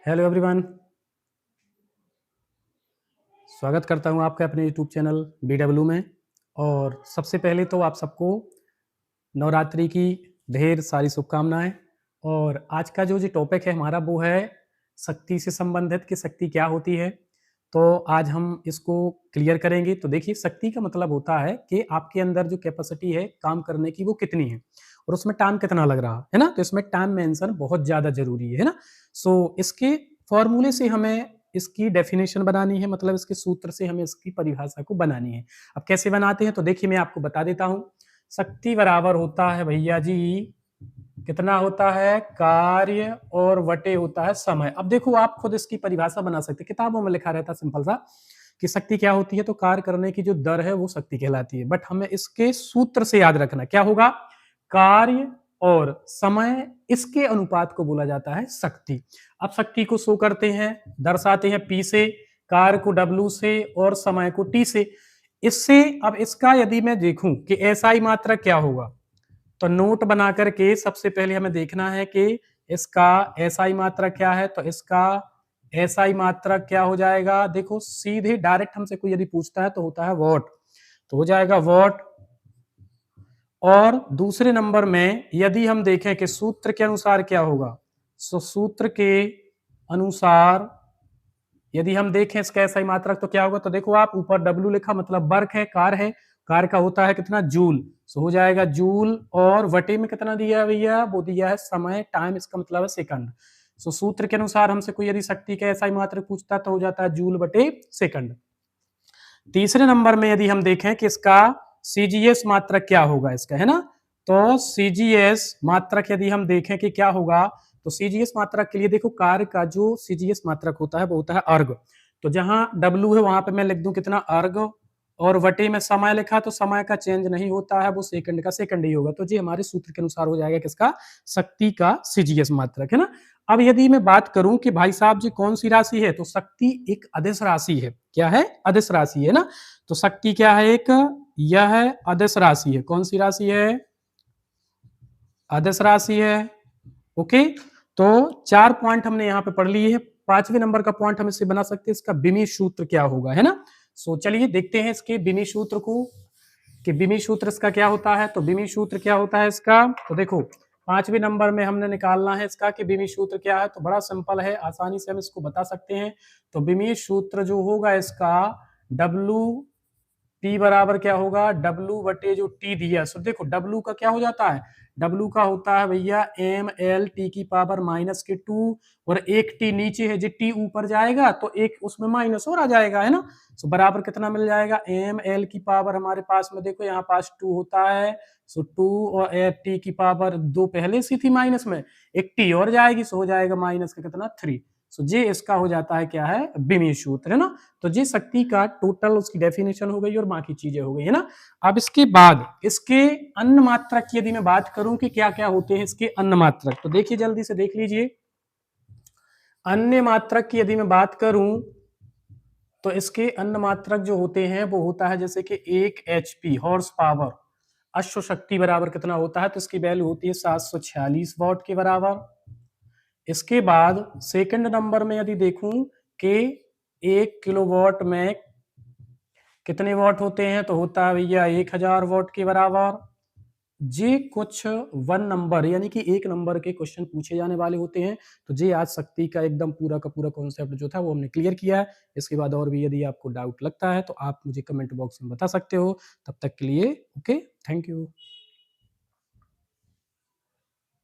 Hello everyone, स्वागत करता हूं आपके अपने यूट्यूब चैनल BW में। और सबसे पहले तो आप सबको नवरात्रि की ढेर सारी शुभकामनाएं। और आज का जो टॉपिक है हमारा वो है शक्ति से संबंधित कि शक्ति क्या होती है। तो आज हम इसको क्लियर करेंगे। तो देखिए, शक्ति का मतलब होता है कि आपके अंदर जो कैपेसिटी है काम करने की वो कितनी है और उसमें टाइम कितना लग रहा है ना। तो इसमें टाइम मेंशन बहुत ज़्यादा ज़रूरी है ना। इसके फॉर्मूले से हमें इसकी डेफिनेशन बनानी है, मतलब इसके सूत्र से हमें इसकी परिभाषा को बनानी है। अब कैसे बनाते हैं तो देखिए मैं आपको बता देता हूँ। शक्ति बराबर होता है भैया जी, कितना होता है कार्य और वटे होता है समय। अब देखो आप खुद इसकी परिभाषा बना सकते हैं, किताबों में लिखा रहता है सिंपल सा कि शक्ति क्या होती है, तो कार्य करने की जो दर है वो शक्ति कहलाती है। बट हमें इसके सूत्र से याद रखना क्या होगा, कार्य और समय इसके अनुपात को बोला जाता है शक्ति। अब शक्ति को शो करते हैं, दर्शाते हैं P से, कार्य को W से और समय को T से। इससे अब इसका यदि मैं देखूं कि SI मात्रक क्या होगा, तो नोट बना करके सबसे पहले हमें देखना है कि इसका SI मात्रक क्या है। तो इसका SI मात्रक क्या हो जाएगा, देखो सीधे डायरेक्ट हमसे कोई यदि पूछता है तो होता है वॉट, तो हो जाएगा वॉट। और दूसरे नंबर में यदि हम देखें कि सूत्र के अनुसार क्या होगा, तो सूत्र के अनुसार यदि हम देखें इसका SI मात्रक तो क्या होगा, तो देखो आप ऊपर W लिखा मतलब वर्क है, कार का होता है कितना जूल, सो हो जाएगा जूल। और वटे में कितना दिया है भैया, वो दिया है समय, टाइम इसका मतलब है सेकंड। सो सूत्र के अनुसार हमसे कोई यदि शक्ति का SI मात्रक पूछता तो हो जाता है जूल बटे सेकंड। तीसरे नंबर में यदि हम देखें कि इसका CGS मात्रक क्या होगा इसका, है ना। तो CGS मात्रक यदि हम देखें कि क्या होगा, तो CGS मात्रक के लिए देखो कार्य का जो CGS मात्रक होता है वो होता है अर्ग। तो जहां W है वहां पे मैं लिख दूं कितना अर्ग, और वटे में समय लिखा तो समय का चेंज नहीं होता है, वो सेकंड का सेकंड ही होगा। तो जी हमारे सूत्र के अनुसार हो जाएगा किसका, शक्ति का CGS मात्रक, है ना। अब यदि मैं बात करूं कि भाई साहब जी कौन सी राशि है, तो शक्ति एक अदिश राशि है। क्या है, अदिश राशि है ना। तो शक्ति क्या है, एक यह है अदिश राशि है। कौन सी राशि है, अदिश राशि है। ओके, तो 4 पॉइंट हमने यहाँ पे पढ़ लिए है। 5वें नंबर का पॉइंट हम इससे बना सकते हैं, इसका बिमी सूत्र क्या होगा, है ना। चलिए देखते हैं इसके बिमी सूत्र को कि बिमी सूत्र इसका क्या होता है। तो बिमी सूत्र क्या होता है इसका, तो देखो 5वें नंबर में हमने निकालना है इसका कि बिमी सूत्र क्या है। तो बड़ा सिंपल है, आसानी से हम इसको बता सकते हैं। तो बिमी सूत्र जो होगा इसका W P बराबर क्या होगा, W बटे जो T दिया। सो देखो W का क्या हो जाता है, W का होता है भैया ML T की पावर -2, और एक T नीचे है, जो T ऊपर जाएगा तो एक उसमें माइनस और आ जाएगा, है ना। सो बराबर कितना मिल जाएगा, ML की पावर हमारे पास में देखो यहाँ पास 2 होता है। सो 2 और T की पावर 2 पहले से थी माइनस में, एक T और जाएगी, सो हो जाएगा माइनस का कितना 3। सो जे इसका हो जाता है क्या है, बिमी सूत्र, है ना। तो जी शक्ति का टोटल उसकी डेफिनेशन हो गई और बाकी चीजें हो गई, है ना। अब इसके बाद इसके अन्न मात्रक की यदि मैं बात करूं कि क्या क्या होते हैं इसके अन्न मात्रक, तो देखिए जल्दी से देख लीजिए। अन्य मात्रक की यदि मैं बात करूं तो इसके अन्न मात्रक जो होते हैं वो होता है जैसे कि 1 HP हॉर्स पावर, अश्व शक्ति बराबर कितना होता है, तो इसकी वैल्यू होती है 746 वॉट के बराबर। इसके बाद सेकंड नंबर में यदि देखूं कि 1 किलोवाट में कितने वॉट होते हैं, तो होता है भैया 1000 वॉट के बराबर। जे कुछ वन नंबर यानी कि एक नंबर के क्वेश्चन पूछे जाने वाले होते हैं। तो जे आज शक्ति का एकदम पूरा का पूरा कॉन्सेप्ट जो था वो हमने क्लियर किया है। इसके बाद और भी यदि आपको डाउट लगता है तो आप मुझे कमेंट बॉक्स में बता सकते हो। तब तक के लिए ओके, थैंक यू।